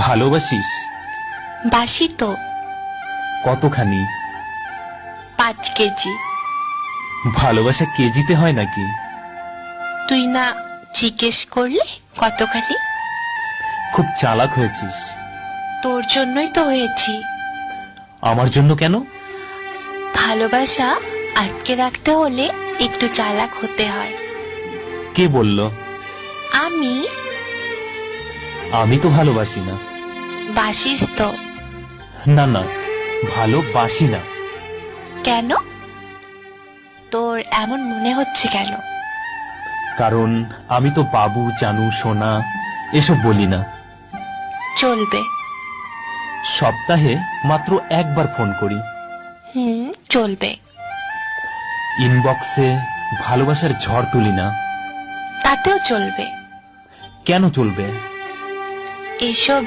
ভালোবাসিস? বাসি তো। কতখানি? 5 কেজি। ভালোবাসা কেজিতে হয় নাকি? তুই না জিজ্ঞেস করলে কতখানি? খুব চালাক হয়েছিস। তোর জন্যই তো হয়েছি। আমার জন্য কেন? ভালোবাসা আটকে রাখতে হলে একটু চালাক হতে হয়। কে বলল? আমি। আমি তো ভালোবাসি না। বাসিস তো। না না, ভালোবাসি না। কেন? তোর এমন মনে হচ্ছে কেন? কারণ আমি তো বাবু, জানু, সোনা এসব বলি না। চলবে। সপ্তাহে মাত্র একবার ফোন করি। চলবে। ইনবক্সে ভালোবাসার ঝড় তুলি না। তাতেও চলবে। কেন চলবে? এসব